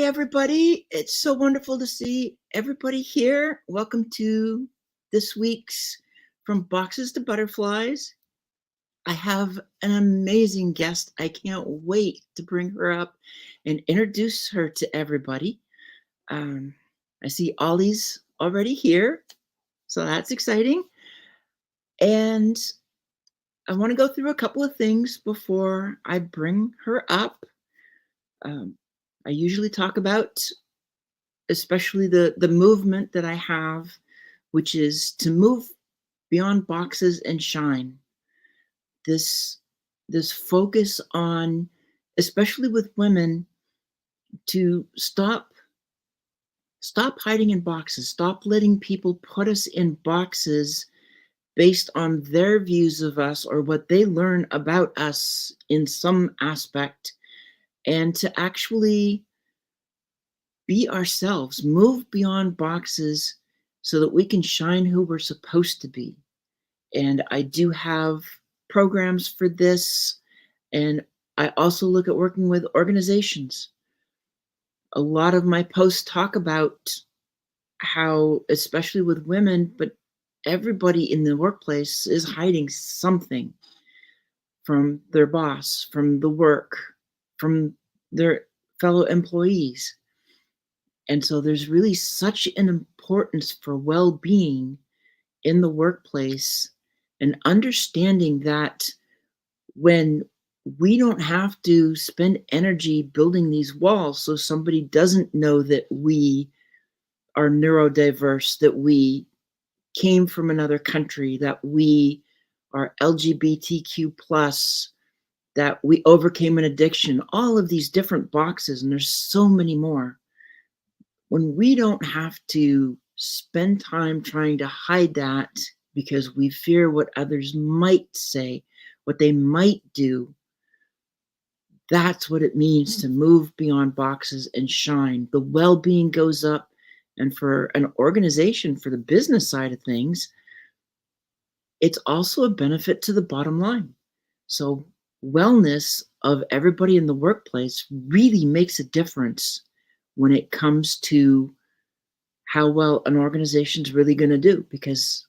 everybody. It's so wonderful to see everybody here. Welcome to this week's From Boxes to Butterflies. I have an amazing guest. I can't wait to bring her up and introduce her to everybody. I see Ollie's already here, so that's exciting. And I want to go through a couple of things before I bring her up. I usually talk about especially the movement that I have, which is to move beyond boxes and shine. This focus on, especially with women, to stop hiding in boxes, stop letting people put us in boxes based on their views of us or what they learn about us in some aspect, and to actually be ourselves, move beyond boxes so that we can shine who we're supposed to be. And I do have programs for this. And I also look at working with organizations. A lot of my posts talk about how, especially with women, but everybody in the workplace is hiding something from their boss, from the work, from their fellow employees. And so there's really such an importance for well-being in the workplace, and understanding that when we don't have to spend energy building these walls so somebody doesn't know that we are neurodiverse, that we came from another country, that we are LGBTQ plus, that we overcame an addiction, all of these different boxes, and there's so many more. When we don't have to spend time trying to hide that because we fear what others might say, what they might do, that's what it means to move beyond boxes and shine. The well-being goes up. And for an organization, for the business side of things, it's also a benefit to the bottom line. So wellness of everybody in the workplace really makes a difference when it comes to how well an organization's really going to do, because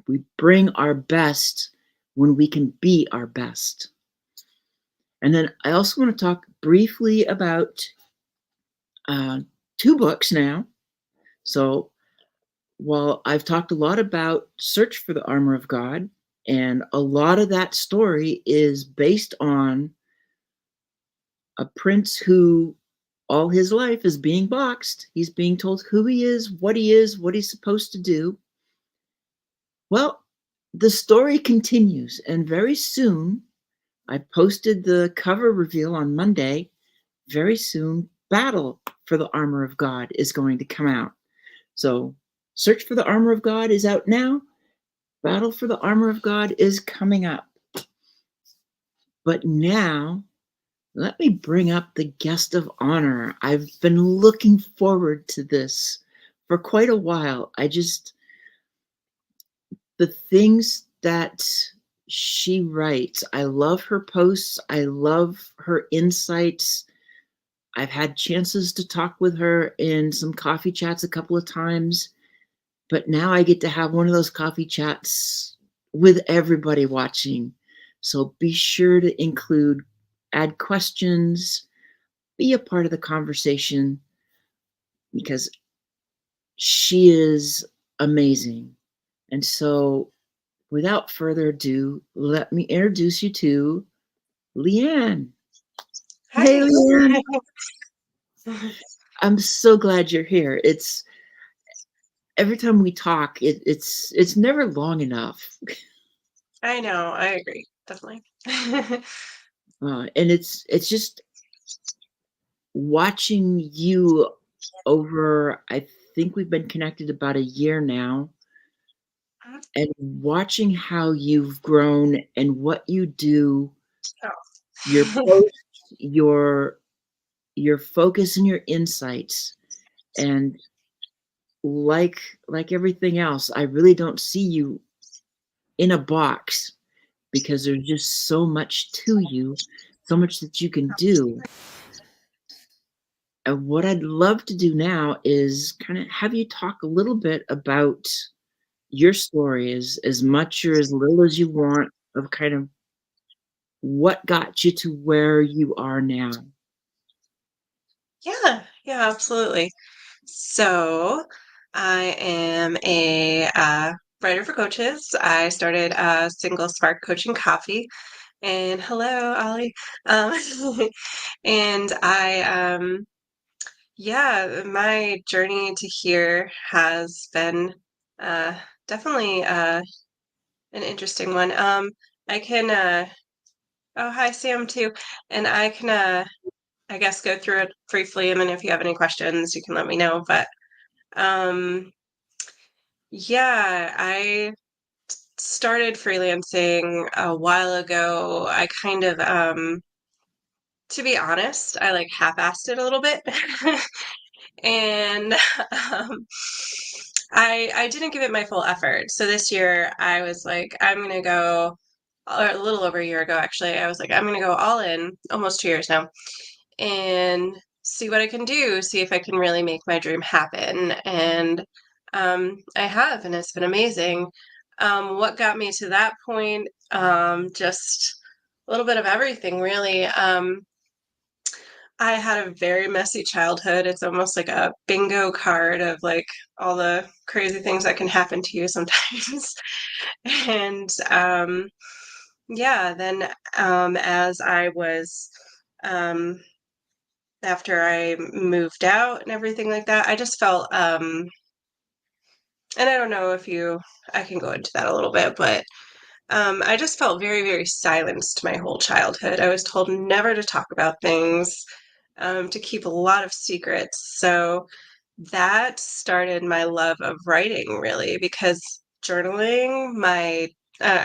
we bring our best when we can be our best. And then I also want to talk briefly about 2 books now. So while I've talked a lot about Search for the Armor of God, and a lot of that story is based on a prince who all his life is being boxed. He's being told who he is, what he's supposed to do. Well, the story continues, and very soon, I posted the cover reveal on Monday. Very soon, Battle for the Armor of God is going to come out. So Search for the Armor of God is out now. Battle for the Armor of God is coming up. But now, let me bring up the guest of honor. I've been looking forward to this for quite a while. The things that she writes, I love her posts. I love her insights. I've had chances to talk with her in some coffee chats a couple of times, but now I get to have one of those coffee chats with everybody watching. So be sure to add questions, be a part of the conversation, because she is amazing. And so without further ado, let me introduce you to Leanne. Hi. Hey, Leanne. I'm so glad you're here. Every time we talk, it's never long enough. I know. I agree. Definitely. And it's just watching you over, I think we've been connected about a year now, and watching how you've grown and what you do, your posts, your focus and your insights. And like everything else, I really don't see you in a box, because there's just so much to you, so much that you can do. And what I'd love to do now is kind of have you talk a little bit about your story, as much or as little as you want, of kind of what got you to where you are now. Yeah, yeah, absolutely. So I am a writer for coaches. I started Single Spark Coaching Coffee. And hello, Ollie. Um, and yeah, my journey to here has been uh, definitely an interesting one. I can, oh, hi, Sam, too. And I can, I guess, go through it briefly. And then if you have any questions, you can let me know. But um, yeah, I started freelancing a while ago. I kind of, to be honest, I like half-assed it a little bit. And um, I didn't give it my full effort. So this year I was like, I'm gonna go, or a little over a year ago actually, I was like, I'm gonna go all in, almost 2 years now, and see what I can do, see if I can really make my dream happen. And I have, and it's been amazing. What got me to that point? Just a little bit of everything, really. I had a very messy childhood. It's almost like a bingo card of like all the crazy things that can happen to you sometimes. And yeah, then as I was um, after I moved out and everything like that, I just felt and I don't know if you I can go into that a little bit, but I just felt very, very silenced my whole childhood. I was told never to talk about things, to keep a lot of secrets. So that started my love of writing, really, because journaling, I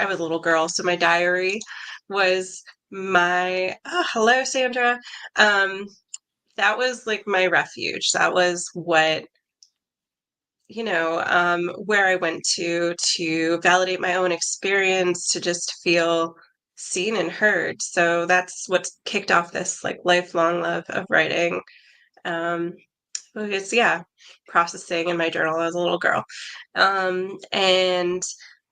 was a little girl, so my diary was hello, Sandra. Um, that was like my refuge. That was what where I went to validate my own experience, to just feel seen and heard. So that's what kicked off this like lifelong love of writing. Um, because yeah, processing in my journal as a little girl. And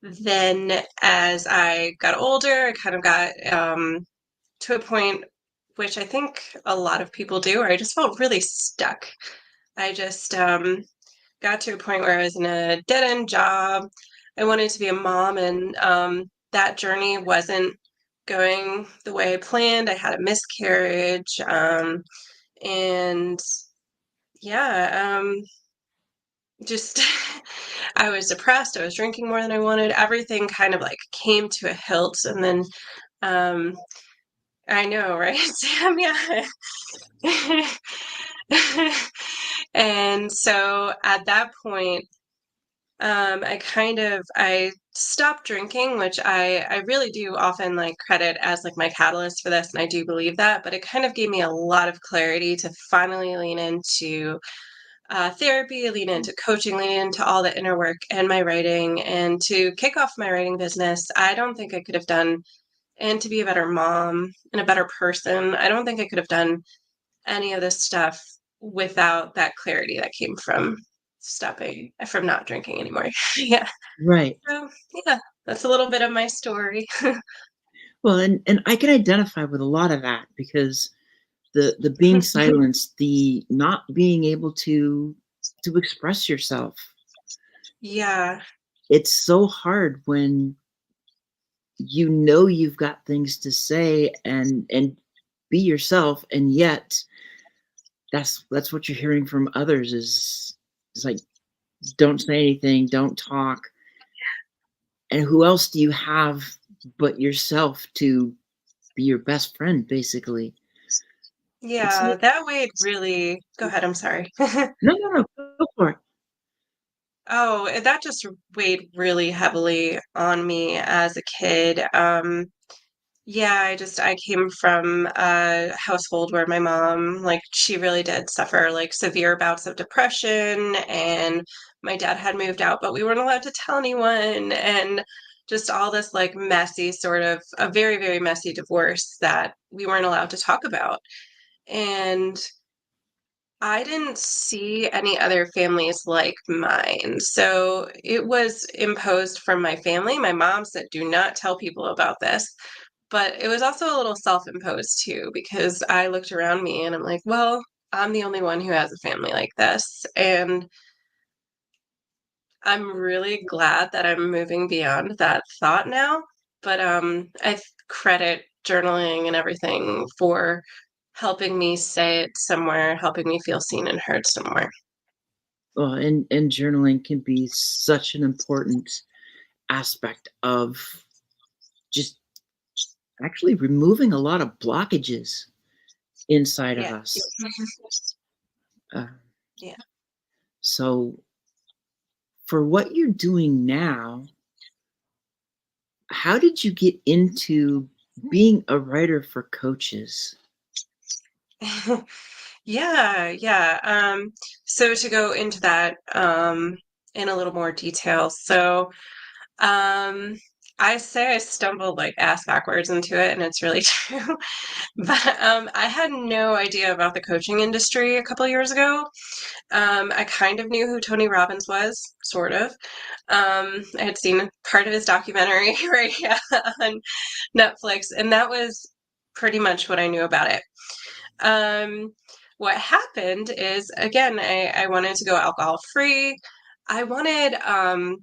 then as I got older, I kind of got to a point which I think a lot of people do, where I just felt really stuck. I just got to a point where I was in a dead end job. I wanted to be a mom, and that journey wasn't going the way I planned. I had a miscarriage, and yeah, just I was depressed. I was drinking more than I wanted. Everything kind of like came to a hilt, and then um, I know, right, Sam? Yeah. And so at that point, I stopped drinking, which I really do often like credit as like my catalyst for this, and I do believe that. But it kind of gave me a lot of clarity to finally lean into therapy, lean into coaching, lean into all the inner work and my writing, and to kick off my writing business. I don't think I could have done, and to be a better mom and a better person, I don't think I could have done any of this stuff without that clarity that came from not drinking anymore. Yeah. Right. So, yeah, that's a little bit of my story. Well, and I can identify with a lot of that, because the being silenced, the not being able to express yourself. Yeah. It's so hard when you know you've got things to say and be yourself, and yet that's what you're hearing from others is like, don't say anything, don't talk. And who else do you have but yourself to be your best friend, basically? It's Yeah, that weighed really go ahead, I'm sorry. no, go for it. Oh, that just weighed really heavily on me as a kid. Yeah, I came from a household where my mom, like, she really did suffer like severe bouts of depression, and my dad had moved out, but we weren't allowed to tell anyone, and just all this like messy sort of a very, very messy divorce that we weren't allowed to talk about. And I didn't see any other families like mine. So it was imposed from my family. My mom said, do not tell people about this. But it was also a little self-imposed too, because I looked around me and I'm like, well, I'm the only one who has a family like this. And I'm really glad that I'm moving beyond that thought now. But credit journaling and everything for helping me say it somewhere, helping me feel seen and heard somewhere. Well, and journaling can be such an important aspect of just actually removing a lot of blockages inside of Yeah. us. Uh, Yeah. so, for what you're doing now, how did you get into being a writer for coaches? Yeah, yeah. So to go into that in a little more detail. So I say I stumbled like ass backwards into it, and it's really true. But I had no idea about the coaching industry a couple years ago. I kind of knew who Tony Robbins was, sort of. I had seen part of his documentary right on Netflix, and that was pretty much what I knew about it. Um, what happened is, again, I wanted to go alcohol free. I wanted, and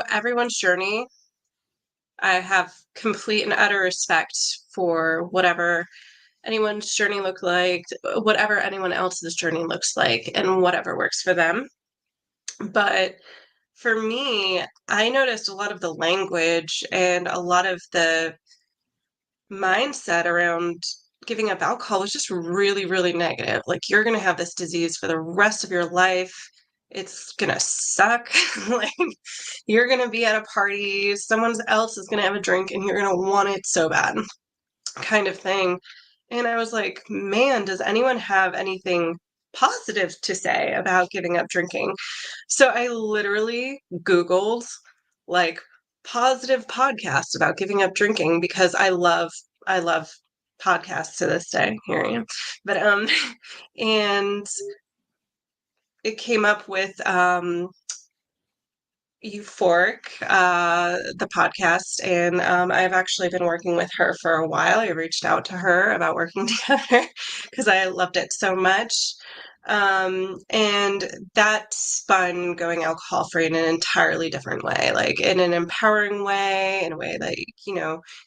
everyone's journey, I have complete and utter respect for whatever anyone's journey looked like, whatever anyone else's journey looks like, and whatever works for them. But for me, I noticed a lot of the language and a lot of the mindset around giving up alcohol was just really, really negative. Like, you're going to have this disease for the rest of your life. It's going to suck. Like, you're going to be at a party, someone else is going to have a drink, and you're going to want it so bad, kind of thing. And I was like, man, does anyone have anything positive to say about giving up drinking? So I literally Googled like positive podcasts about giving up drinking because I love podcasts to this day. Here I am. But and it came up with Euphoric, the podcast, and I've actually been working with her for a while. I reached out to her about working together because I loved it so much. And that spun going alcohol free in an entirely different way, like in an empowering way, in a way that, you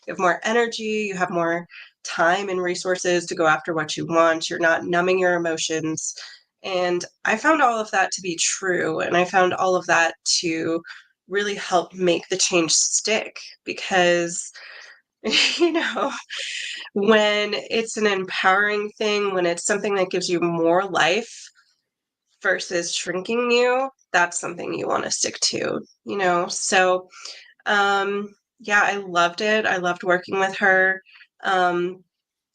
have more energy, you have more time and resources to go after what you want. You're not numbing your emotions. And I found all of that to be true. And I found all of that to really help make the change stick because, you know, when it's an empowering thing, when it's something that gives you more life versus shrinking you, that's something you want to stick to. So, yeah, I loved it. I loved working with her. Um,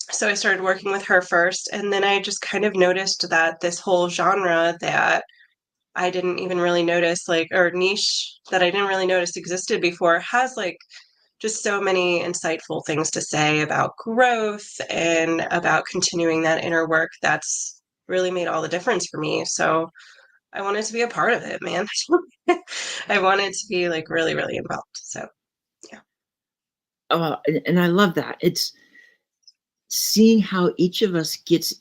so I started working with her first, and then I just kind of noticed that this whole genre that I didn't even really notice, like, or niche that I didn't really notice existed before has like just so many insightful things to say about growth and about continuing that inner work that's really made all the difference for me. So I wanted to be a part of it, man. I wanted to be like really, really involved. So yeah. And I love that. It's seeing how each of us gets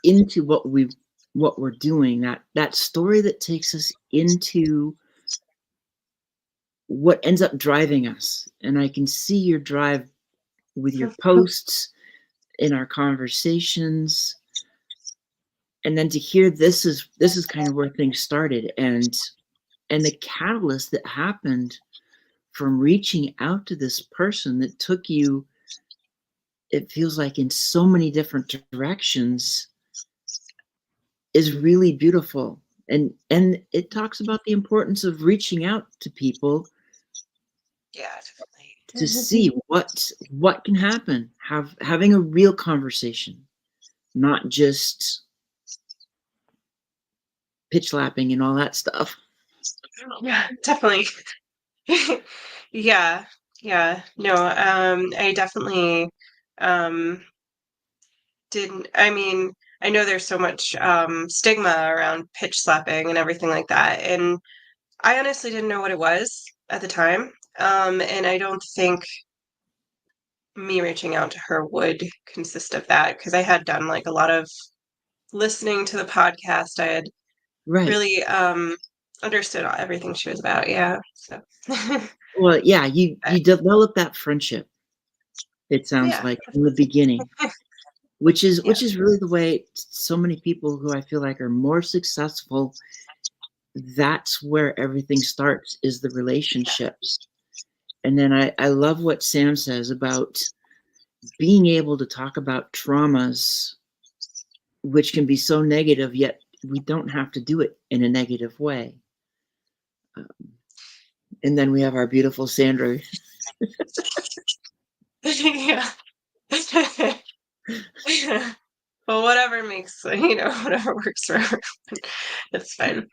into what we're doing, that story that takes us into what ends up driving us. And I can see your drive with your posts, in our conversations, and then to hear this is kind of where things started, and the catalyst that happened from reaching out to this person that took you, it feels like, in so many different directions, is really beautiful. And it talks about the importance of reaching out to people Yeah, to definitely. see what can happen, having a real conversation, not just pitch lapping and all that stuff. Yeah, definitely. Yeah, yeah. No, I definitely um didn't I mean I know there's so much stigma around pitch slapping and everything like that. And I honestly didn't know what it was at the time. And I don't think me reaching out to her would consist of that because I had done like a lot of listening to the podcast. I had Right. really understood everything she was about. Yeah. So, Well, yeah, you but, you develop that friendship, it sounds yeah, like, from the beginning, which is yeah, which is really the way so many people who I feel like are more successful, that's where everything starts, is the relationships. And then I love what Sam says about being able to talk about traumas, which can be so negative, yet we don't have to do it in a negative way. Um, and then we have our beautiful Sandra. yeah. Well, whatever makes, whatever works for everyone. It's fine.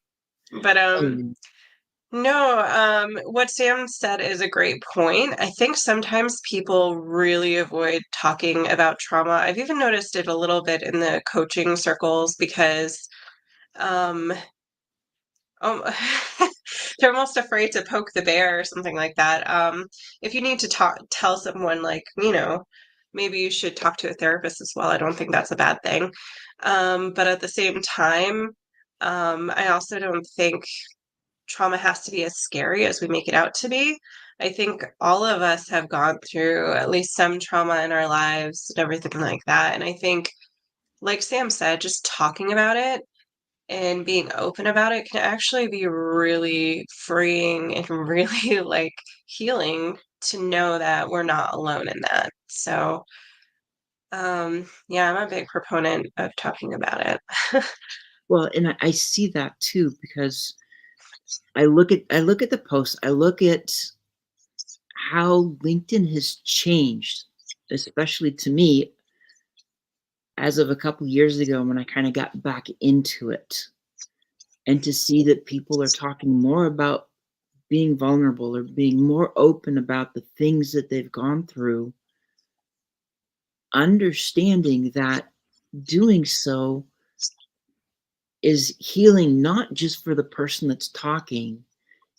But Um, no, what Sam said is a great point. I think sometimes people really avoid talking about trauma. I've even noticed it a little bit in the coaching circles because um um, they're almost afraid to poke the bear or something like that. If you need to tell someone like, maybe you should talk to a therapist as well. I don't think that's a bad thing. But at the same time, I also don't think trauma has to be as scary as we make it out to be. I think all of us have gone through at least some trauma in our lives and everything like that. And I think, like Sam said, just talking about it and being open about it can actually be really freeing and really like healing to know that we're not alone in that. So, yeah, I'm a big proponent of talking about it. well, and I see that too because I look at the posts, I look at how LinkedIn has changed, especially to me as of a couple years ago when I kind of got back into it. And to see that people are talking more about being vulnerable or being more open about the things that they've gone through, understanding that doing so is healing not just for the person that's talking,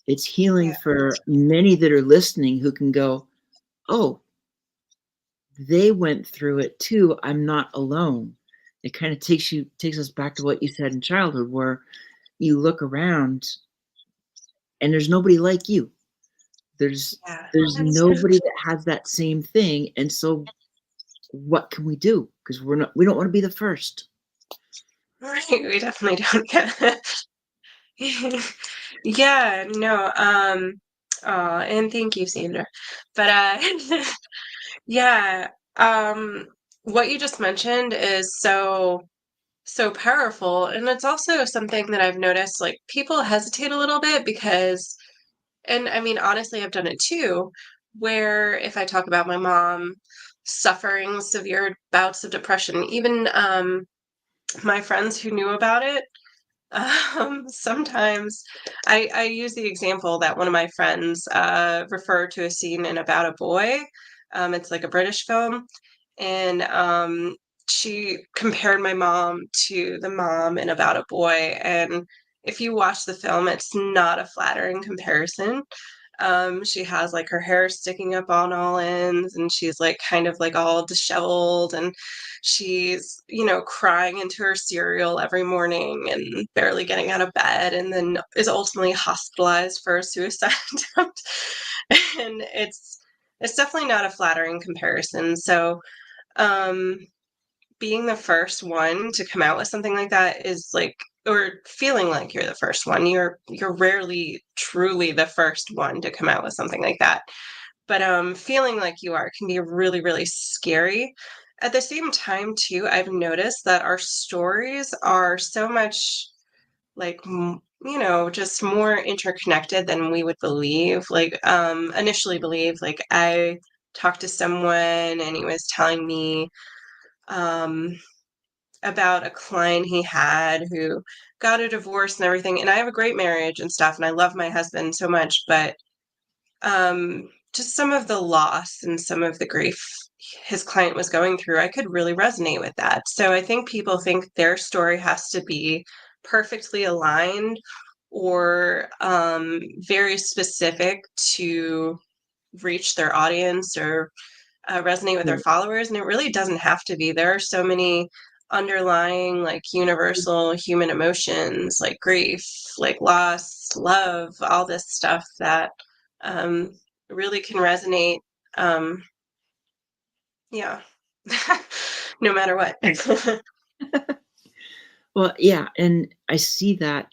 it's healing Yeah. for many that are listening who can go, oh, they went through it too. I'm not alone. It kind of takes us back to what you said in childhood, where you look around and there's nobody like you. There's Yeah. there's That's true. nobody that has that same thing. And so what can we do? Because we don't want to be the first. Right. We definitely don't get Yeah, no, and thank you, Sandra. But yeah, um, what you just mentioned is so powerful, and it's also something that I've noticed, like, people hesitate a little bit because and I mean, honestly, I've done it too, where if I talk about my mom suffering severe bouts of depression, even, my friends who knew about it, sometimes I use the example that one of my friends referred to a scene in About a Boy. It's like a British film, and she compared my mom to the mom in About a Boy. And if you watch the film, it's not a flattering comparison. She has like her hair sticking up on all ends, and she's like kind of like all disheveled, and she's, crying into her cereal every morning and barely getting out of bed, and then is ultimately hospitalized for a suicide attempt. And it's definitely not a flattering comparison. So, um, being the first one to come out with something like that is like or feeling like you're the first one. You're rarely truly the first one to come out with something like that. But feeling like you are can be really, really scary. At the same time, too, I've noticed that our stories are so much like just more interconnected than we would believe. Like initially believe. Like I talked to someone and he was telling me um about a client he had who got a divorce and everything. And I have a great marriage and stuff, and I love my husband so much, but just some of the loss and some of the grief his client was going through, I could really resonate with that. So I think people think their story has to be perfectly aligned or very specific to reach their audience or resonate with their Right. followers, and it really doesn't have to be. There are so many underlying, like, universal human emotions, like grief, like loss, love, all this stuff that um, really can resonate. Um, yeah, no matter what. Well, yeah, and I see that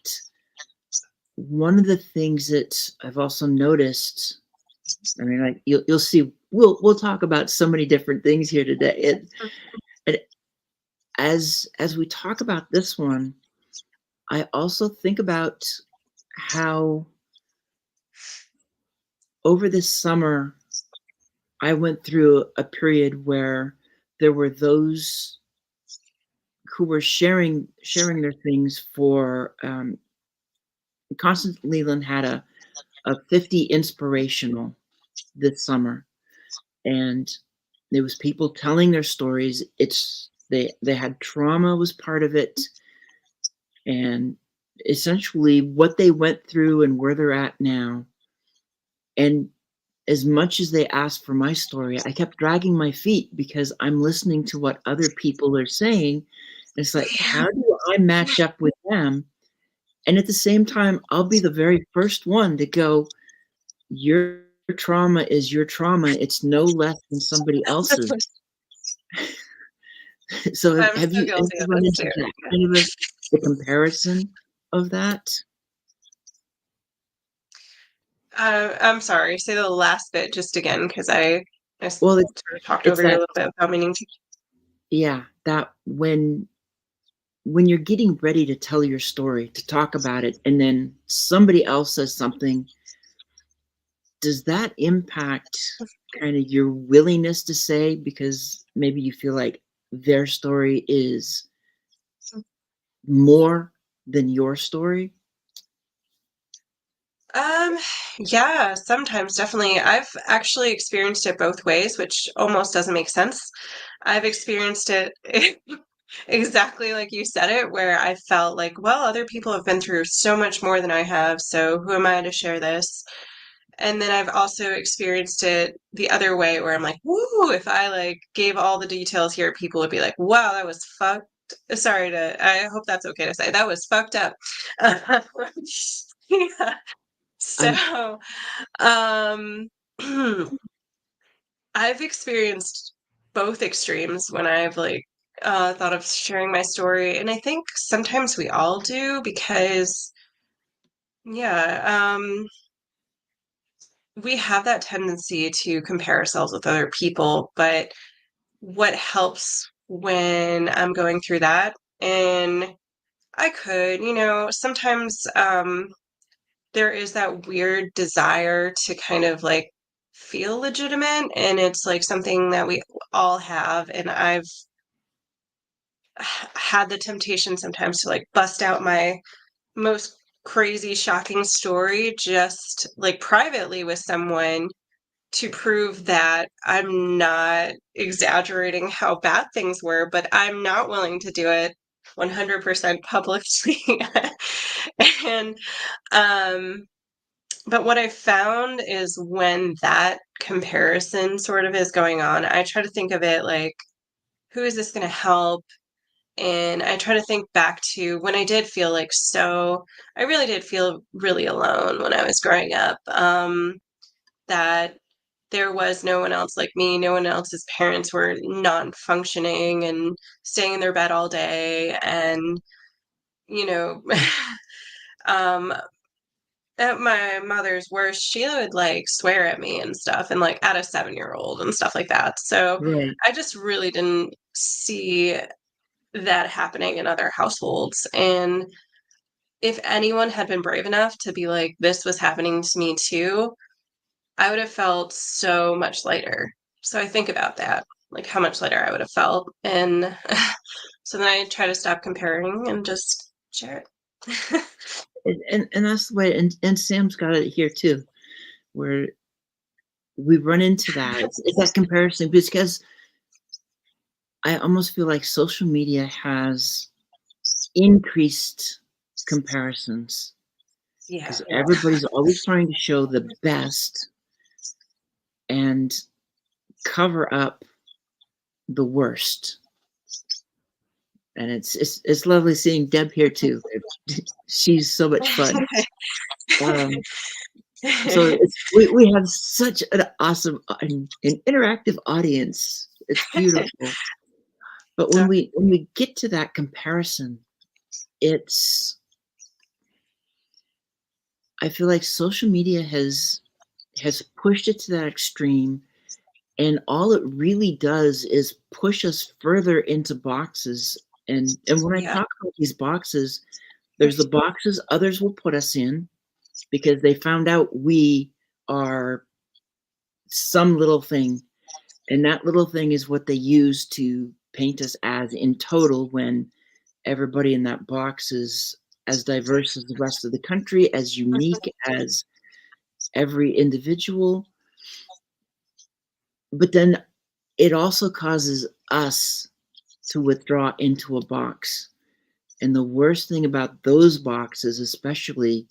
one of the things that I've also noticed, I mean, like you'll see, we'll talk about so many different things here today. It as we talk about this one, I also think about how over this summer I went through a period where there were those who were sharing their things for Constance Leland had a 50 inspirational this summer, and there was people telling their stories. They had trauma was part of it, and essentially what they went through and where they're at now. And as much as they asked for my story, I kept dragging my feet because I'm listening to what other people are saying. And it's like, how do I match up with them? And at the same time, I'll be the very first one to go, your trauma is your trauma. It's no less than somebody else's. So I'm have so you guilty of run this into too. that kind of the comparison of that? I'm sorry. Say the last bit just again, because Well, sort of talked it's over you a that, little bit without meaning to. yeah, that when you're getting ready to tell your story, to talk about it, and then somebody else says something, does that impact kind of your willingness to say, because maybe you feel like their story is more than your story? Um, yeah, sometimes definitely. I've actually experienced it both ways, which almost doesn't make sense. I've experienced it exactly like you said it, where I felt like, well, other people have been through so much more than I have, so who am I to share this? And then I've also experienced it the other way where I'm like, woo, if I like gave all the details here, people would be like, wow, that was fucked. Sorry to, I hope that's okay to say. That was fucked up. Yeah. I'm So, um, I've experienced both extremes when I've like thought of sharing my story, and I think sometimes we all do because, yeah, we have that tendency to compare ourselves with other people. But what helps when I'm going through that, and I could, sometimes there is that weird desire to kind of like feel legitimate, and it's like something that we all have, and I've had the temptation sometimes to like bust out my most crazy shocking story just like privately with someone to prove that I'm not exaggerating how bad things were, but I'm not willing to do it 100% publicly. And um but what I found is when that comparison sort of is going on, I try to think of it like, who is this going to help? And I try to think back to when I did feel like I really did feel really alone when I was growing up. That there was no one else like me, no one else's parents were non functioning and staying in their bed all day. And, you know, um, at my mother's worst, she would like swear at me and stuff, and like at a 7-year old and stuff like that. So right. I just really didn't see that happening in other households. And if anyone had been brave enough to be like, this was happening to me too, I would have felt so much lighter. So I think about that, like how much lighter I would have felt. And so then I try to stop comparing and just share it. And that's the way, and Sam's got it here too, where we run into that. It's that comparison because I almost feel like social media has increased comparisons Yeah. because everybody's always trying to show the best and cover up the worst. And it's lovely seeing Deb here too. She's so much fun. Um, so we have such an awesome an interactive audience. It's beautiful. But when we get to that comparison, it's I feel like social media has pushed it to that extreme, and all it really does is push us further into boxes. And when I Yeah. talk about these boxes, there's the boxes others will put us in because they found out we are some little thing, and that little thing is what they use to paint us as in total, when everybody in that box is as diverse as the rest of the country, as unique as every individual. But then it also causes us to withdraw into a box. And the worst thing about those boxes, especially,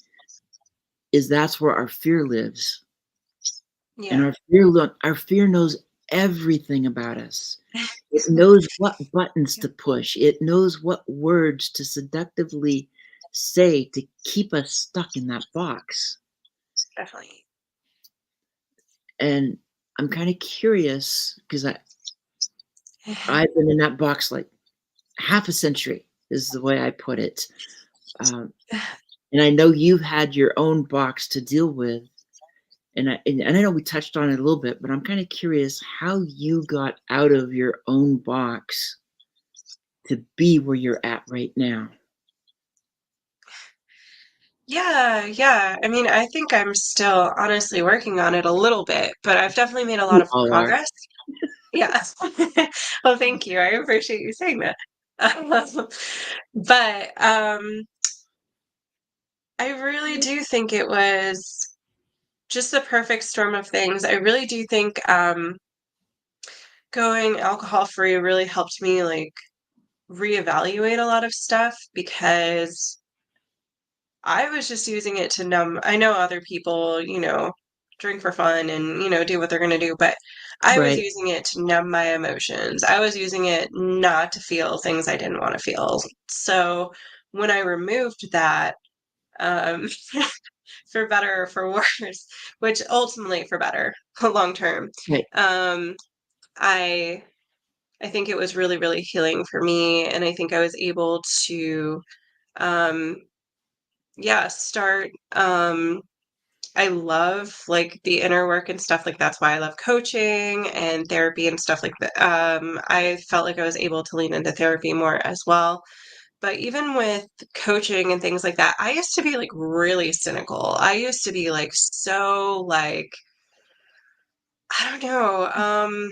is that's where our fear lives. And Yeah. our fear knows everything about us. It knows what buttons to push. It knows what words to seductively say to keep us stuck in that box. Definitely. And I'm kind of curious because I've been in that box like half a century, is the way I put it. Um, and I know you've had your own box to deal with. And I know we touched on it a little bit, but I'm kind of curious how you got out of your own box to be where you're at right now. Yeah, yeah. I mean, I think I'm still honestly working on it a little bit, but I've definitely made a lot We of all are. progress. Yeah. Well, thank you. I appreciate you saying that. But I really do think it was just the perfect storm of things. I really do think going alcohol free really helped me like reevaluate a lot of stuff because I was just using it to numb. I know other people, drink for fun and, do what they're going to do, but I was Right. using it to numb my emotions. I was using it not to feel things I didn't want to feel. So when I removed that, um, for better or for worse, which ultimately for better long term, Right. um, I I think it was really, really healing for me, and I think I was able to, um, yeah, start. I love like the inner work and stuff. Like that's why I love coaching and therapy and stuff like that. I felt like I was able to lean into therapy more as well. But even with coaching and things like that, I used to be like really cynical. I used to be like so like I don't know.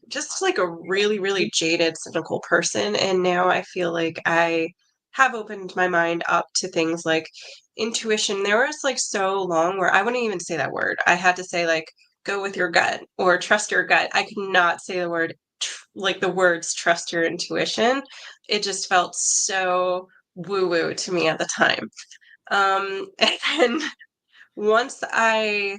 Just like a really, really jaded, cynical person. And now I feel like I have opened my mind up to things like intuition. There was like so long where I wouldn't even say that word. I had to say like go with your gut or trust your gut. I could not say the word like the words trust your intuition. It just felt so woo woo to me at the time. And then once I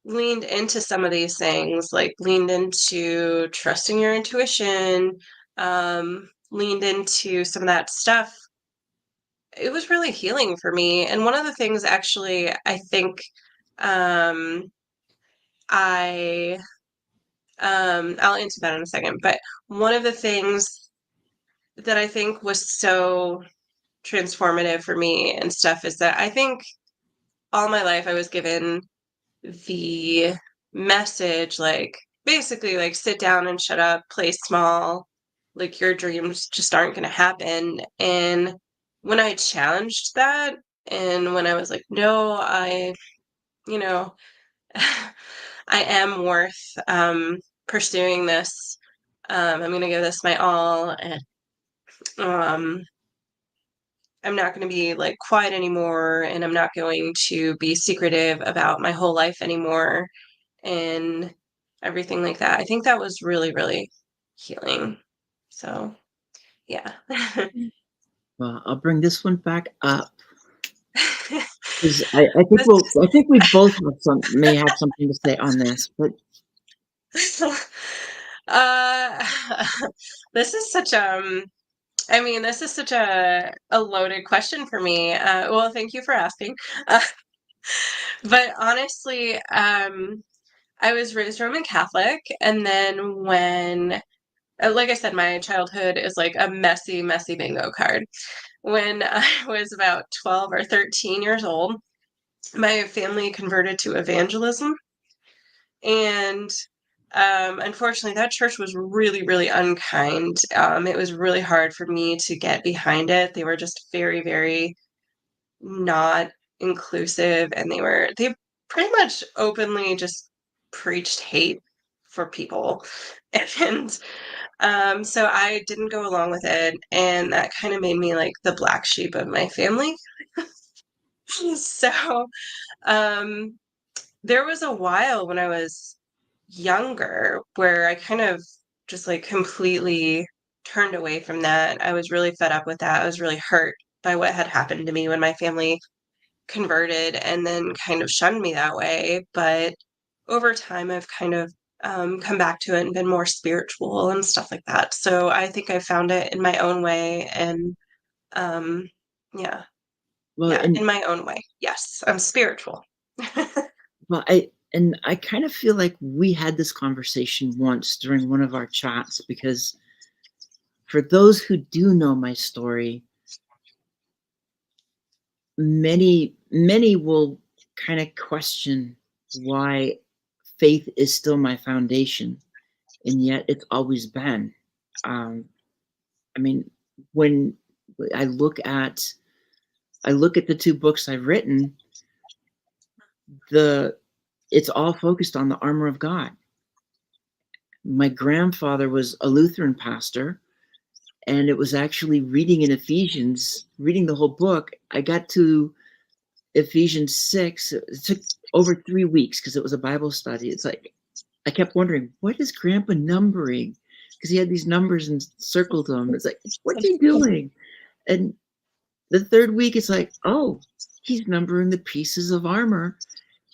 leaned into some of these things, like leaned into trusting your intuition, leaned into some of that stuff. It was really healing for me. And one of the things actually I think um I I'll answer that in a second, but one of the things that I think was so transformative for me and stuff is that I think all my life I was given the message, like, basically, like, "Sit down and shut up, play small, like, your dreams just aren't gonna happen," and when I challenged that, and when I was like, "No, you know, I am worth, pursuing this, I'm gonna give this my all, and, um, I'm not gonna be, like, quiet anymore, and I'm not going to be secretive about my whole life anymore," and everything like that. I think that was really, really. healing. So, yeah. Well, I'll bring this one back up because This I think we both have may have something to say on this, but uh, this is such, I mean, this is such a loaded question for me. Well, thank you for asking. Uh, but honestly, I was raised Roman Catholic, and then when, like I said, my childhood is like a messy, messy bingo card. When I was about 12 or 13 years old, my family converted to evangelism. And unfortunately, that church was really, really unkind. It was really hard for me to get behind it. They were just very, very not inclusive, and they pretty much openly just preached hate for people. And so I didn't go along with it, and that kind of made me like the black sheep of my family. So um, there was a while when I was younger where I kind of just like completely turned away from that. I was really fed up with that. I was really hurt by what had happened to me when my family converted and then kind of shunned me that way. But over time, I've kind of come back to it and been more spiritual and stuff like that. So I think I found it in my own way. And um, yeah, well, yeah, in my own way. Yes, I'm spiritual. I kind of feel like we had this conversation once during one of our chats because for those who do know my story, many will kind of question why faith is still my foundation, and yet it's always been. Um, I mean, when I look at the two books I've written, the it's all focused on the armor of God. My grandfather was a Lutheran pastor, and it was actually reading in Ephesians, reading the whole book. I got to Ephesians 6. It took over 3 weeks because it was a Bible study. It's like I kept wondering, what is Grandpa numbering? Because he had these numbers and circled them. It's like, what's he doing? And the third week, it's like, oh, he's numbering the pieces of armor.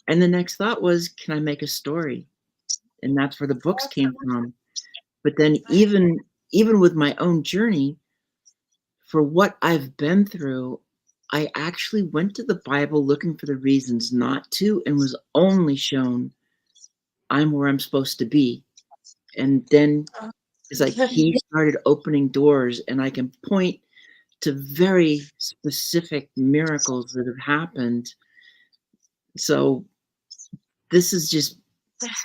And the next thought was, can I make a story? And that's where the books came from. But then even with my own journey, for what I've been through, I actually went to the Bible looking for the reasons not to, and was only shown I'm where I'm supposed to be. And then it's like he started opening doors, and I can point to very specific miracles that have happened. So this is just,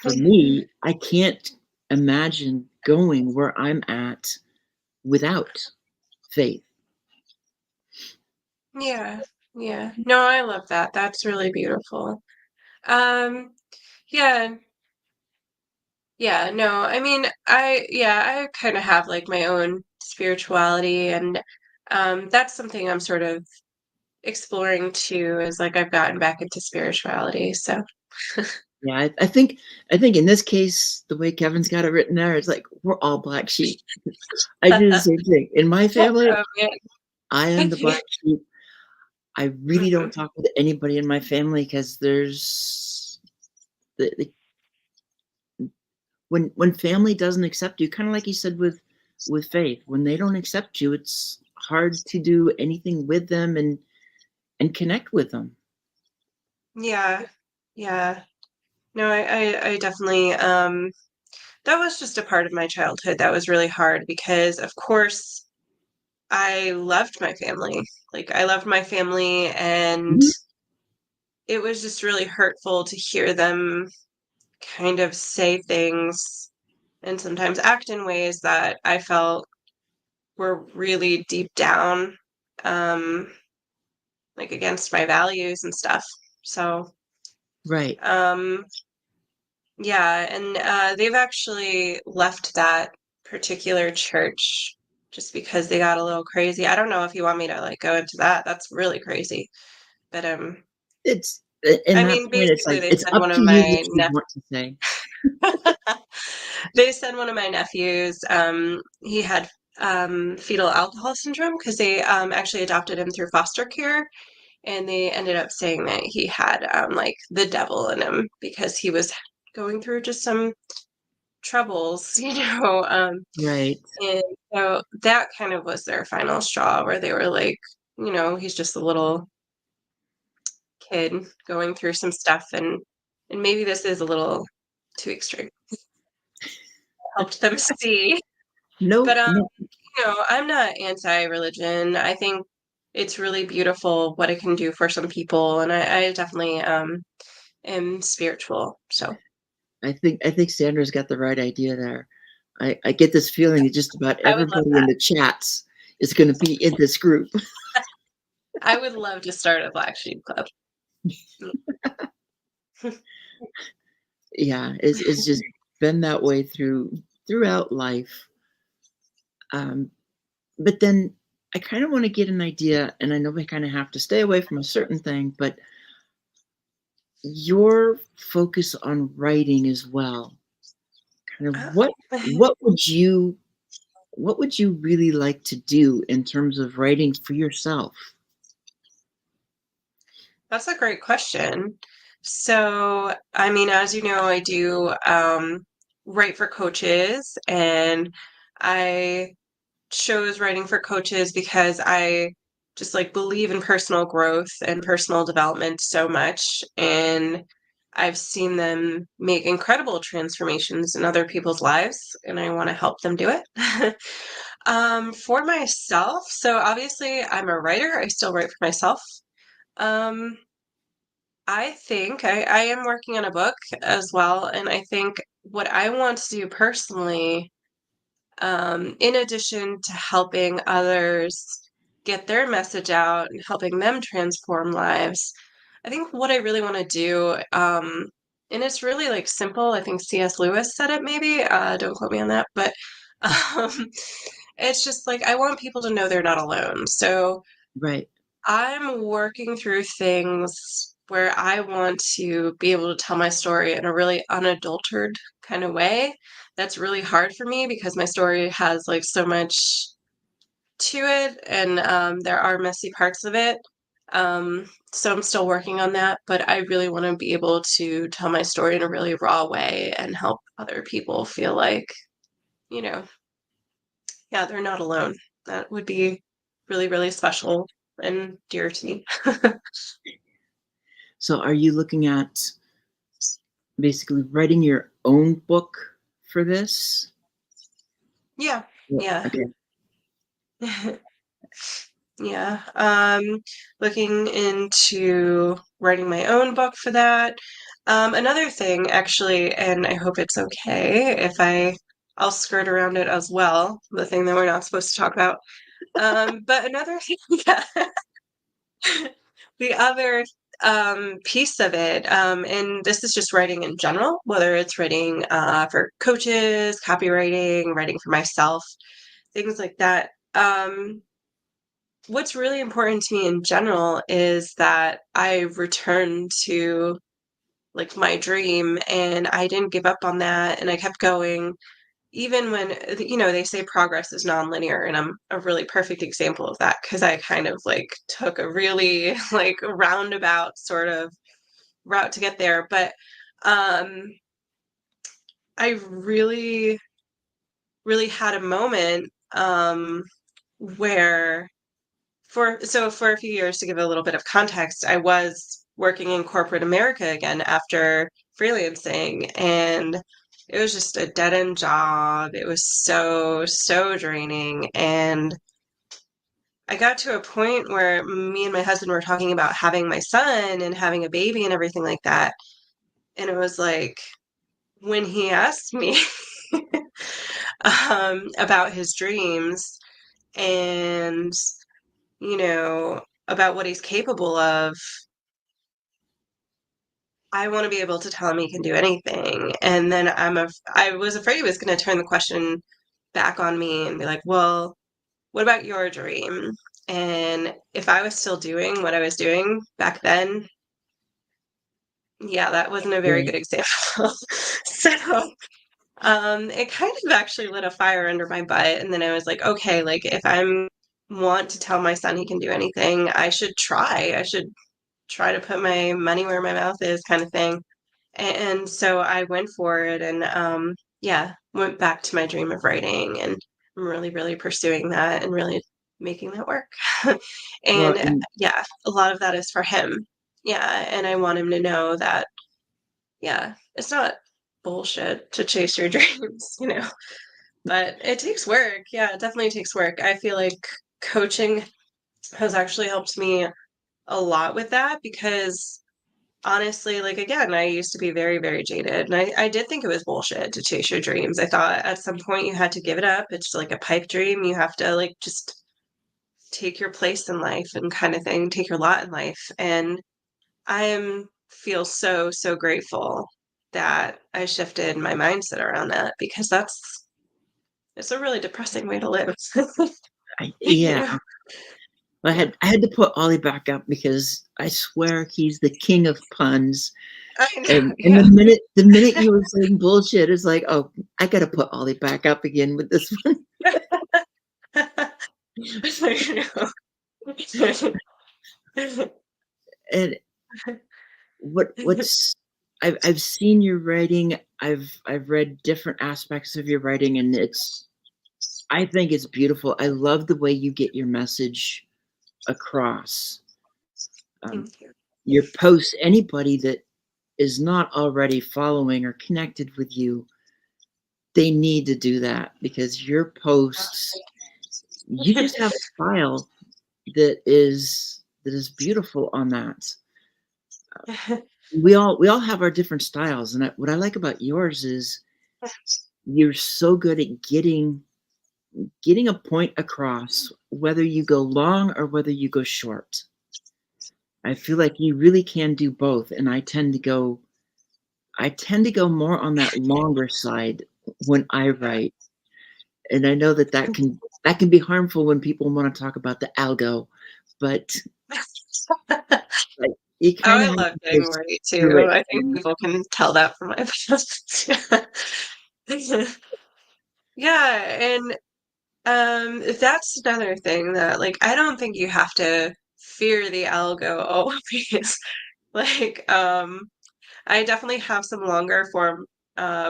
for me, I can't imagine going where I'm at without faith. Yeah, yeah. No, I love that. That's really beautiful. Um, yeah, yeah, no, I mean, I kind of have like my own spirituality, and that's something I'm sort of exploring too, is like I've gotten back into spirituality. So, Yeah, I think in this case, the way Kevin's got it written there, it's like we're all black sheep. I do the same thing. In my family, oh man. I am the black sheep. I really don't talk with anybody in my family because there's the when family doesn't accept you, kind of like you said with faith, when they don't accept you, it's hard to do anything with them and connect with them. Yeah, yeah. No, I definitely, that was just a part of my childhood that was really hard because, of course, I loved my family. Like, I loved my family, and Mhm. it was just really hurtful to hear them kind of say things and sometimes act in ways that I felt were really deep down, um, like against my values and stuff. So, Right. um, yeah, and they've actually left that particular church just because they got a little crazy. I don't know if you want me to like go into that. That's really crazy. But It's in I that mean, point, it's basically like they it's said up one of to you my what you nephews. want to say. They said one of my nephews, he had fetal alcohol syndrome because they actually adopted him through foster care, and they ended up saying that he had like the devil in him because he was going through just some troubles, Right. and so that kind of was their final straw where they were like, he's just a little kid going through some stuff, and maybe this is a little too extreme. Helped them see. But No, no, I'm not anti-religion. I think it's really beautiful what it can do for some people, and I definitely am spiritual. So I think Sandra's got the right idea there. I get this feeling that just about I would love everybody in that. the chats is going to be in this group. I would love to start a Black Sheep Club. Yeah, it's just been that way throughout life. Um, but then I kind of want to get an idea, and I know we kind of have to stay away from a certain thing, but your focus on writing as well. Kind of what Oh, what would you what would you really like to do in terms of writing for yourself? that's a great question. So, I mean, as you know, I do write for coaches, and I chose writing for coaches because I just like believe in personal growth and personal development so much. And I've seen them make incredible transformations in other people's lives, and I want to help them do it. For myself, so obviously I'm a writer, I still write for myself. Um, I think I am working on a book as well, and I think what I want to do personally, in addition to helping others get their message out and helping them transform lives, I think what I really want to do, and it's really like simple. I think C.S. Lewis said it maybe. Don't quote me on that, but um, it's just like I want people to know they're not alone. So Right. I'm working through things where I want to be able to tell my story in a really unadulterated kind of way. That's really hard for me because my story has like so much to it, and there are messy parts of it. So I'm still working on that, but I really want to be able to tell my story in a really raw way and help other people feel like, you know, yeah, they're not alone. That would be really, really special and dear to me. So are you looking at basically writing your own book for this? Yeah, Yeah. yeah. Okay. Yeah. Looking into writing my own book for that. Another thing, actually, and I hope it's okay if I'll skirt around it as well, the thing that we're not supposed to talk about. But another thing, yeah, the other piece of it, and this is just writing in general, whether it's writing for coaches, copywriting, writing for myself, things like that. What's really important to me in general is that I return to like my dream, and I didn't give up on that, and I kept going even when they say progress is nonlinear, and I'm a really perfect example of that because I kind of like took a really like roundabout sort of route to get there, but um I really really had a moment where for a few years, to give a little bit of context, I was working in corporate America again after freelancing, and it was just a dead end job. It was so, so draining. And I got to a point where me and my husband were talking about having my son and having a baby and everything like that. And it was like when he asked me about his dreams and about what he's capable of, I want to be able to tell him he can do anything. And then I was afraid he was going to turn the question back on me and be like, "Well, what about your dream?" And if I was still doing what I was doing back then, yeah, that wasn't a very Right. good example. So, It kind of actually lit a fire under my butt, and then I was like, okay, like if I'm want to tell my son he can do anything, I should try. I should try to put my money where my mouth is, kind of thing. And so I went for it, and yeah, went back to my dream of writing, and I'm really, really pursuing that and really making that work. Well, And and yeah, a lot of that is for him. Yeah, and I want him to know that, yeah, it's not bullshit to chase your dreams, but it takes work. Yeah, it definitely takes work. I feel like coaching has actually helped me a lot with that because honestly, like again, I used to be very, very jaded. And I did think it was bullshit to chase your dreams. I thought at some point you had to give it up. It's like a pipe dream. You have to like just take your place in life and kind of thing, take your lot in life. And I am feel so, so grateful that I shifted my mindset around that because it's a really depressing way to live. You yeah, know? I Yeah. had to put Ollie back up because I swear he's the king of puns. I know, And yeah. the minute you were saying bullshit, it's like, oh, I got to put Ollie back up again with this one. I know. And what's I've seen your writing. I've read different aspects of your writing, and I think it's beautiful. I love the way you get your message across. Um, Thank you. your posts, anybody that is not already following or connected with you, they need to do that because your posts, you just have a style that is beautiful on that. We all have our different styles, and what I like about yours is you're so good at getting a point across, whether you go long or whether you go short. I feel like you really can do both, and I tend to go more on that longer side when I write, and I know that can be harmful when people want to talk about the algo, but like, you Oh, kind I of have love to go getting wordy through too. it. I think And, people can tell that from my posts. Yeah, and that's another thing that like I don't think you have to fear the algo always. Like I definitely have some longer form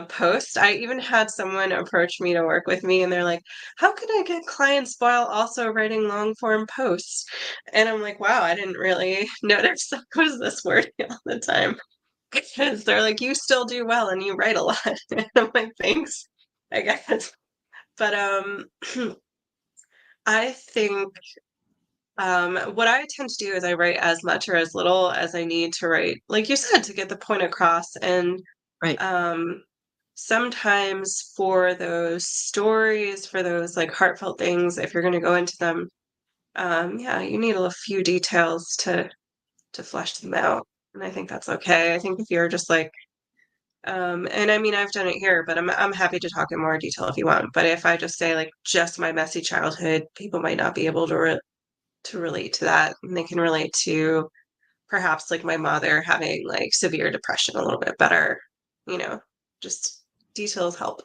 posts. I even had someone approach me to work with me and they're like, "How can I get clients while also writing long form posts?" And I'm like, "Wow, I didn't really notice that was this wording all the time." Because they're like, "You still do well and you write a lot." And I'm like, "Thanks, I guess." But I think what I tend to do is I write as much or as little as I need to write, like you said, to get the point across. And right. um, sometimes for those stories, for those like heartfelt things, if you're going to go into them, yeah, you need a few details to flesh them out. And I think that's okay. I think if you're just like, and I mean, I've done it here, but I'm happy to talk in more detail if you want. But if I just say like just my messy childhood, people might not be able to relate to that, and they can relate to perhaps like my mother having like severe depression a little bit better, you know, just details help.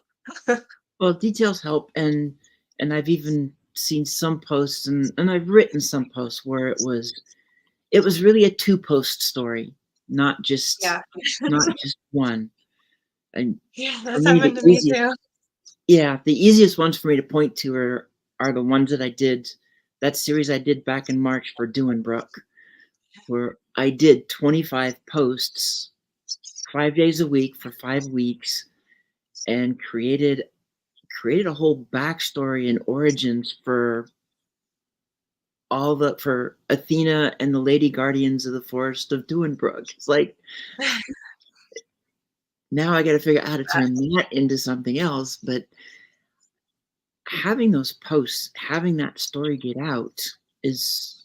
Well, details help, and I've even seen some posts, and I've written some posts where it was really a two post story, not just Yeah. not just one. And Yeah, for that's me, happened to me too. the easiest ones for me to point to are the ones that I did, that series I did back in March for Doinbrook, where I did 25 posts 5 days a week for 5 weeks and created a whole backstory and origins for Athena and the Lady Guardians of the Forest of Doinbrook. It's like now I got to figure out how to turn that into something else. But having those posts, having that story get out is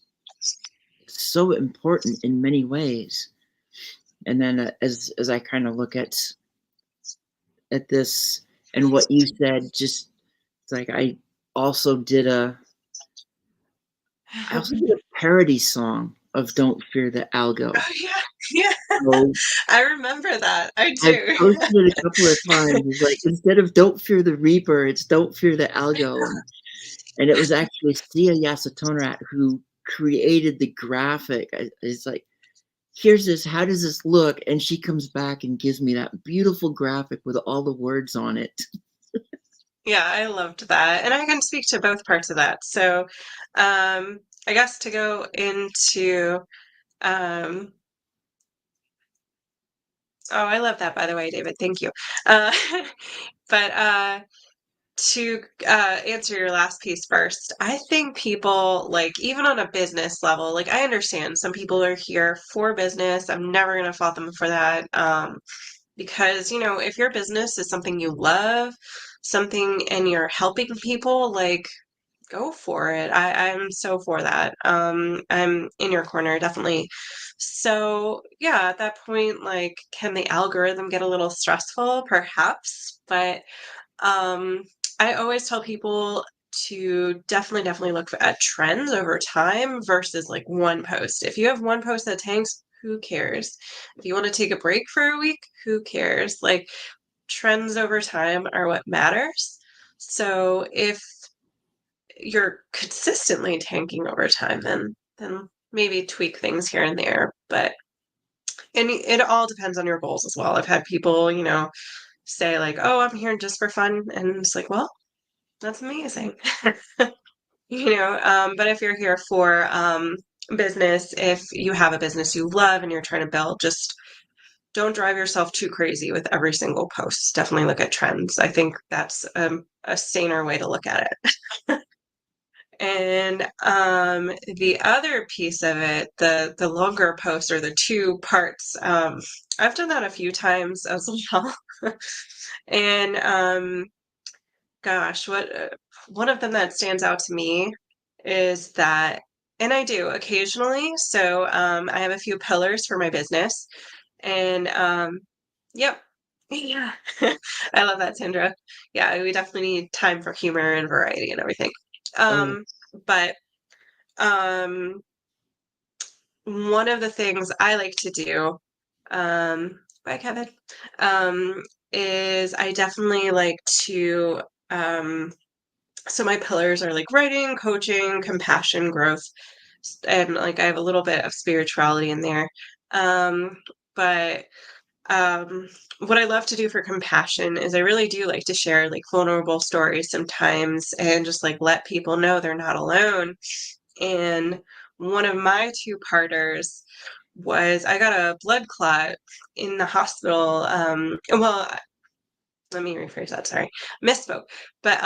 so important in many ways. And then as I kind of look at this and what you said, just it's like also did a I also did a parody song of Don't Fear the Algo. Oh, yeah. Yeah. So I remember that. I I've do. posted it a couple of times. It's like, instead of Don't Fear the Reaper, it's Don't Fear the Algo. And it was actually Sia Yasatonrat who created the graphic. It's like, here's this, how does this look? And she comes back and gives me that beautiful graphic with all the words on it. Yeah, I loved that. And I can speak to both parts of that. So, I guess to go into, um, oh, I love that, by the way, David. Thank you. Uh, but to answer your last piece first, I think people, like, even on a business level, like, I understand some people are here for business. I'm never going to fault them for that. Because, if your business is something you love, something, and you're helping people, like, go for it. I'm so for that. I'm in your corner, definitely. So, yeah, at that point, like, can the algorithm get a little stressful? Perhaps, but um, I always tell people to definitely look at trends over time versus like one post. If you have one post that tanks, who cares? If you want to take a break for a week, who cares? Like, trends over time are what matters. So if you're consistently tanking over time, then maybe tweak things here and there. But and it all depends on your goals as well. I've had people, say like, "Oh, I'm here just for fun," and it's like, well, that's amazing. But if you're here for business, if you have a business you love and you're trying to build, just don't drive yourself too crazy with every single post. Definitely look at trends. I think that's a saner way to look at it. And the other piece of it, the longer post or the two parts, I've done that a few times as well. And gosh, one of them that stands out to me is that, and I do occasionally. So I have a few pillars for my business, and yep, yeah, I love that, Sandra. Yeah, we definitely need time for humor and variety and everything. Oh, yeah. Um, but um, one of the things I like to do, bye, Kevin, um, is I definitely like to um so my pillars are like writing, coaching, compassion, growth, and like I have a little bit of spirituality in there. Um, but what I love to do for compassion is I really do like to share like vulnerable stories sometimes and just like let people know they're not alone. And one of my two-parters was I got a blood clot in the hospital. Well, let me rephrase that, sorry. Misspoke. But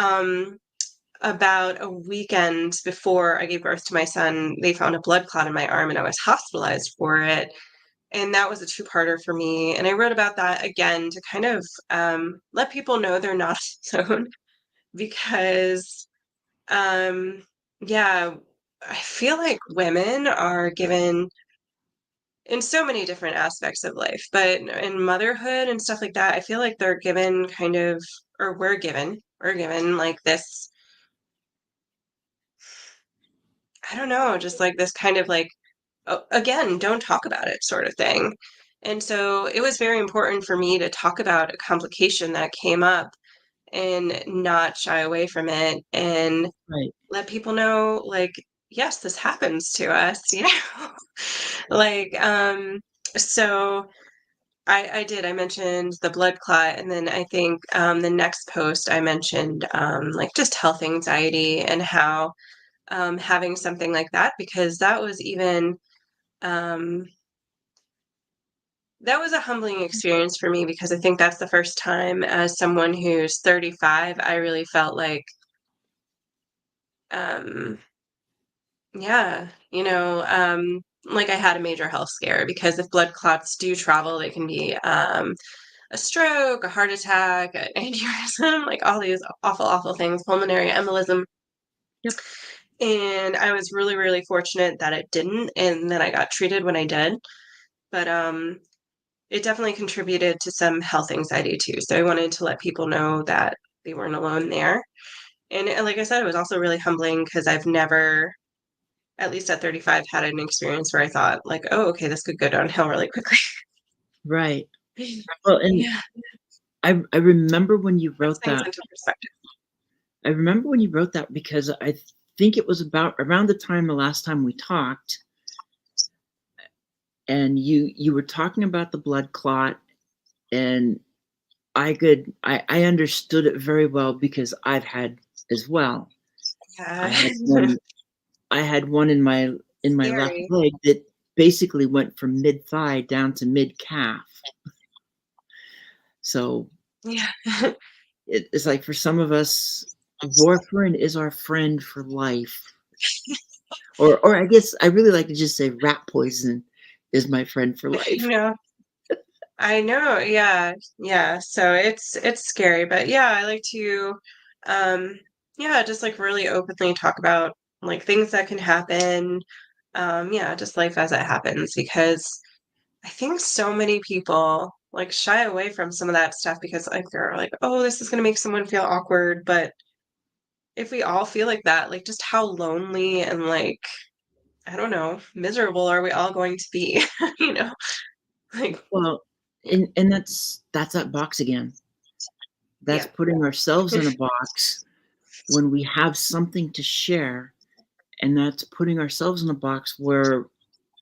about a weekend before I gave birth to my son, they found a blood clot in my arm and I was hospitalized for it. And that was a two-parter for me. And I wrote about that again to kind of let people know they're not alone because, um, yeah, I feel like women are given in so many different aspects of life, but in motherhood and stuff like that, I feel like they're given kind of, or we're given like this, I don't know, just like this kind of like, again, don't talk about it sort of thing. And so it was very important for me to talk about a complication that came up and not shy away from it and Right. let people know, like, yes, this happens to us. Like, so I did. I mentioned the blood clot, and then I think the next post I mentioned like just health anxiety and how having something like that because um, that was a humbling experience for me because I think that's the first time as someone who's 35, I really felt um, yeah, like I had a major health scare because if blood clots do travel, they can be a stroke, a heart attack, an aneurysm, like all these awful, awful things, pulmonary embolism. Yep. And I was really, really fortunate that it didn't, and that I got treated when I did. But it definitely contributed to some health anxiety too. So I wanted to let people know that they weren't alone there. And like I said, it was also really humbling because I've never at least at 35, had an experience where I thought like, oh, okay, this could go downhill really quickly. Right. Well, and Yeah, I remember when you puts wrote things that. into perspective. I remember when you wrote that because I think it was about around the time the last time we talked, and you were talking about the blood clot, and I understood it very well because I've had as well. I Yeah. had one I had one in my left Scary. leg that basically went from mid thigh down to mid calf. So Yeah. it's like for some of us, warfarin is our friend for life. Or I guess I really like to just say rat poison is my friend for life. No, I know. Yeah. Yeah. So it's scary, but yeah, I like to um yeah, just like really openly talk about like things that can happen. Yeah, just life as it happens because I think so many people like shy away from some of that stuff because like they're like, oh, this is gonna make someone feel awkward. But if we all feel like that, like just how lonely and like, I don't know, miserable are we all going to be? You know? Like, Well, yeah. and that's that box again. That's Yeah. putting ourselves in a box when we have something to share, and that's putting ourselves in a box where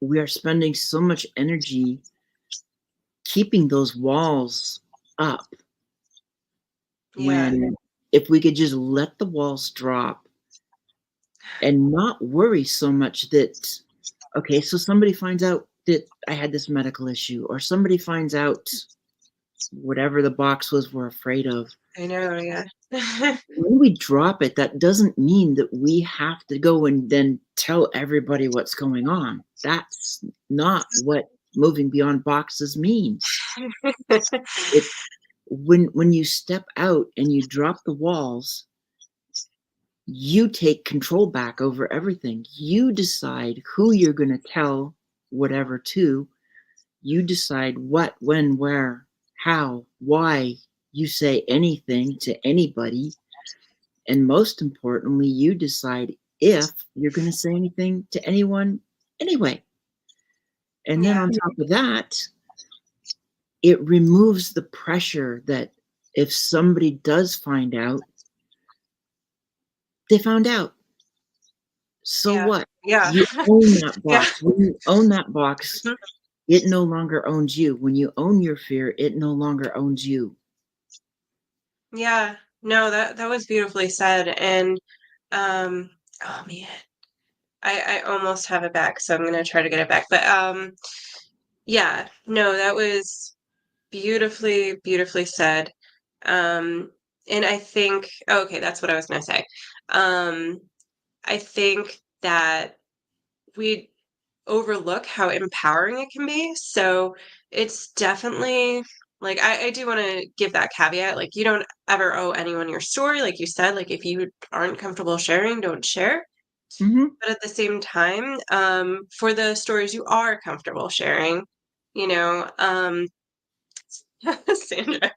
we are spending so much energy keeping those walls up, Yeah. when if we could just let the walls drop and not worry so much that, okay, so somebody finds out that I had this medical issue, or somebody finds out whatever the box was we're afraid of. I know, yeah. When we drop it, that doesn't mean that we have to go and then tell everybody what's going on. That's not what moving beyond boxes means. It when you step out and you drop the walls, you take control back over everything. You decide who you're going to tell whatever to. You decide what, when, where, how, why you say anything to anybody. And most importantly, you decide if you're going to say anything to anyone anyway. And then Yeah, on top of that, it removes the pressure that if somebody does find out, they found out. So yeah, what? yeah. You own that Yeah. box. When you own that box, Mhm. it no longer owns you. When you own your fear, it no longer owns you. Yeah. No, that was beautifully said, and, um oh, man, I almost have it back, so I'm gonna try to get it back, but, yeah, no, that was beautifully, beautifully said, um, and I think oh, okay, that's what I was gonna say. Um, I think that we overlook how empowering it can be. So it's definitely like I do want to give that caveat. Like you don't ever owe anyone your story. Like you said, like if you aren't comfortable sharing, don't share. Hmm. But at the same time, for the stories you are comfortable sharing, you know, Sandra,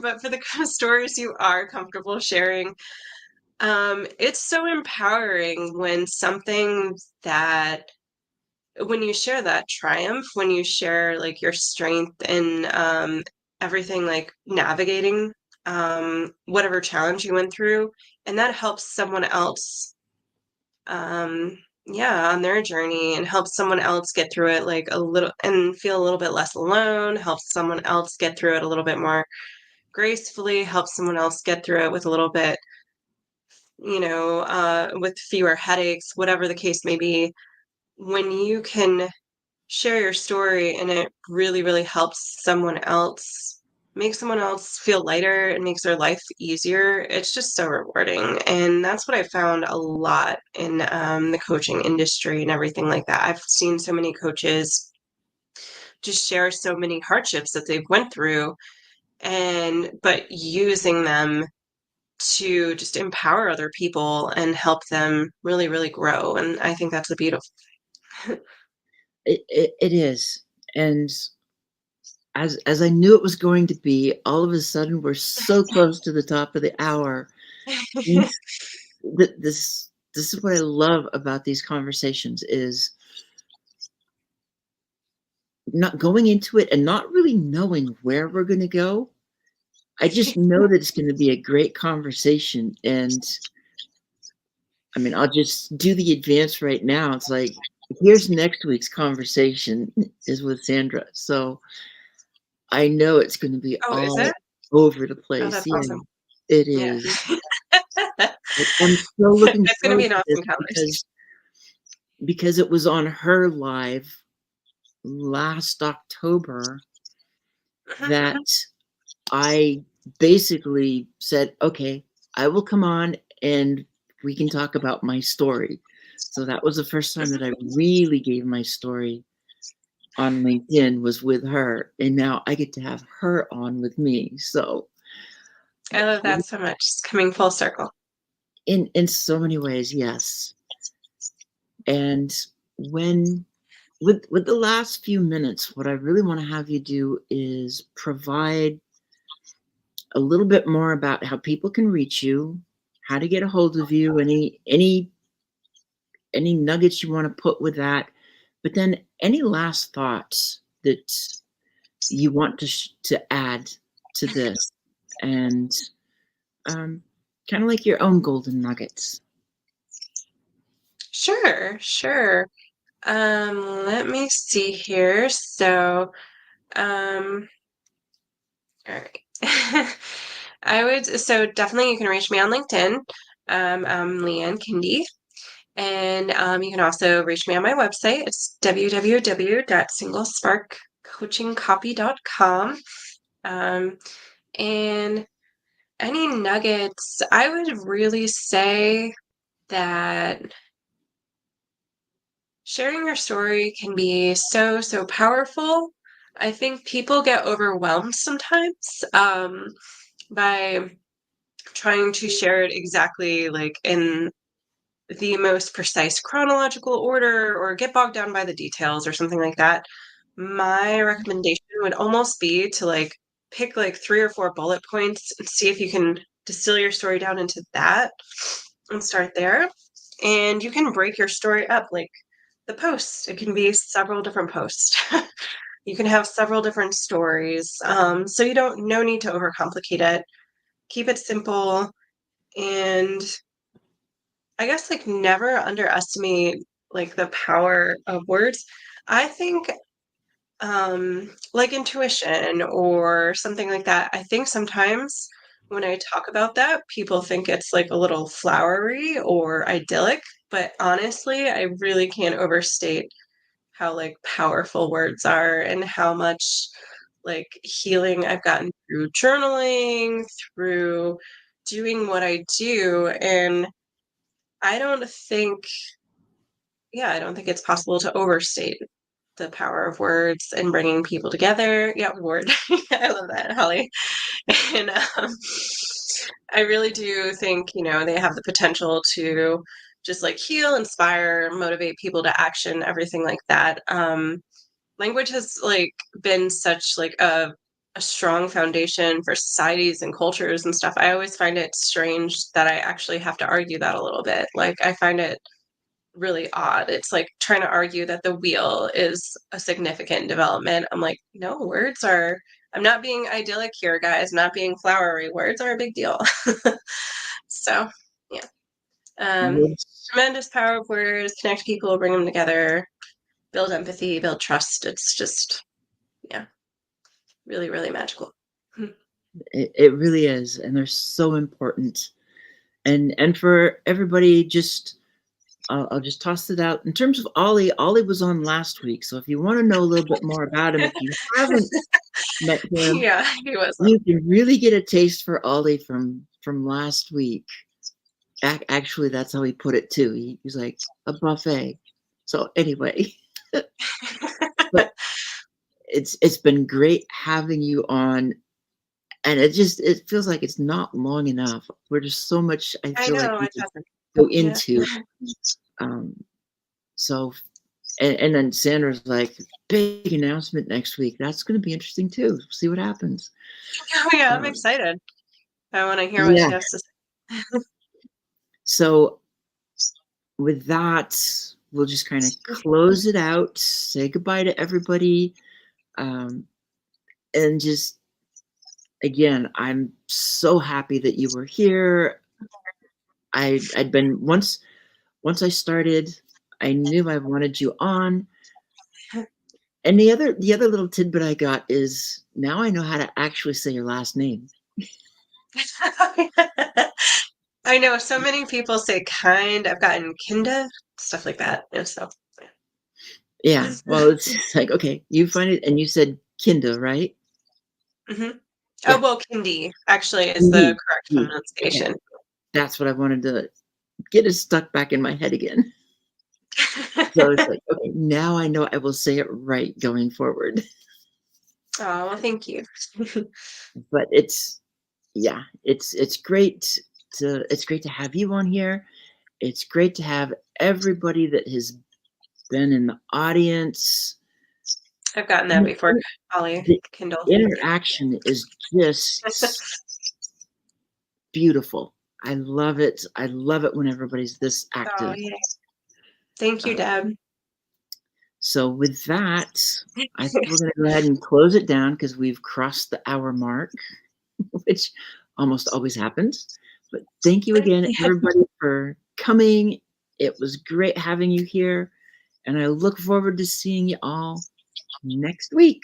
but for the stories you are comfortable sharing, it's so empowering when something that when you share that triumph, when you share like your strength and everything like navigating whatever challenge you went through, and that helps someone else um yeah, on their journey and helps someone else get through it like a little and feel a little bit less alone, helps someone else get through it a little bit more gracefully, helps someone else get through it with a little bit, with fewer headaches, whatever the case may be. When you can share your story and it really, really helps someone else, makes someone else feel lighter and makes their life easier, it's just so rewarding. And that's what I found a lot in the coaching industry and everything like that. I've seen so many coaches just share so many hardships that they've went through and but using them to just empower other people and help them really, really grow. And I think that's a beautiful. It is. And as I knew it was going to be, all of a sudden we're so close to the top of the hour. And this this is what I love about these conversations is not going into it and not really knowing where we're going to go. I just know that it's going to be a great conversation. And I mean, I'll just do the advance right now. It's like, here's next week's conversation is with Sandra. So I know it's going to be Oh, is all it? over the Oh, place. that's Yeah, awesome. it Yeah. is. I'm so looking It's gonna forward be an to this awesome conversation. because it was on her live last October Mhm. that I basically said, okay, I will come on and we can talk about my story. So that was the first time that I really gave my story on LinkedIn was with her. And now I get to have her on with me. So I love that so much. It's coming full circle. in so many ways, yes. And when with the last few minutes, what I really want to have you do is provide a little bit more about how people can reach you, how to get a hold of you, any nuggets you want to put with that, but then any last thoughts that you want to add to this, and um, kind of like your own golden nuggets. Sure, sure. Let me see here. So, all right. So definitely you can reach me on LinkedIn. I'm Leanne Kinde. And you can also reach me on my website. It's www.singlesparkcoachingcopy.com. Um, and any nuggets, I would really say that sharing your story can be so, so powerful. I think people get overwhelmed sometimes by trying to share it exactly like in the most precise chronological order or get bogged down by the details or something like that. My recommendation would almost be to like pick like 3 or 4 bullet points and see if you can distill your story down into that and start there. And you can break your story up like the post. It can be several different posts. You can have several different stories. So you don't no need to overcomplicate it. Keep it simple and I guess like never underestimate like the power of words. I think like intuition or something like that. I think sometimes when I talk about that, people think it's like a little flowery or idyllic, but honestly, I really can't overstate how like powerful words are and how much like healing I've gotten through journaling, through doing what I do and I don't think I don't think it's possible to overstate the power of words and bringing people together. Yeah, word. I love that, Holly. And I really do think, they have the potential to just like heal, inspire, motivate people to action, everything like that. Language has like been such like a strong foundation for societies and cultures and stuff. I always find it strange that I actually have to argue that a little bit. Like I find it really odd. It's like trying to argue that the wheel is a significant development. I'm like, no, I'm not being idyllic here, guys, I'm not being flowery. Words are a big deal. So, yeah. Words, Tremendous power of words, connect people, bring them together, build empathy, build trust. It's just, yeah, really, really magical. it really is, and they're so important. And for everybody, just I'll just toss it out in terms of Ollie. Ollie was on last week, so if you want to know a little bit more about him, if you haven't met him, Yeah, he was. you can really get a taste for Ollie from last week. Actually, that's how he put it too. He was like a buffet. So anyway, but it's been great having you on, and it feels like it's not long enough. We're just so much. I I feel like know, we it could doesn't. go Yeah. into. Um, so and then Sandra's like, big announcement next week. That's going to be interesting too. See what happens. Oh, yeah, I'm Um, excited. I want to hear what yeah. she has to say. So with that, we'll just kind of close it out, say goodbye to everybody, and just, again, I'm so happy that you were here. I'd been once I started, I knew I wanted you on. And the other little tidbit I got is now I know how to actually say your last name. I know so many people say kind. I've gotten Kinde, stuff like that. So Yeah, well, it's like, okay, you find it, and you said Kinda, right? hmm Oh, Yeah, well, Kindi actually is the indeed. correct Indeed. Okay, pronunciation. that's what I wanted to get it stuck back in my head again. So it's like, okay, now I know I will say it right going forward. Oh, well, thank you. But it's, yeah, it's great to have you on here. It's great to have everybody that has been in the audience. I've gotten that And before, Ollie the Kindle. interaction is just beautiful. I love it. I love it when everybody's this Oh, active. yeah. Thank you, Uh, Deb. so with that, I think we're going to go ahead and close it down because we've crossed the hour mark, which almost always happens. But thank you again, Yeah. everybody, for coming. It was great having you here, and I look forward to seeing you all next week.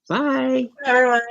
Bye. Everyone.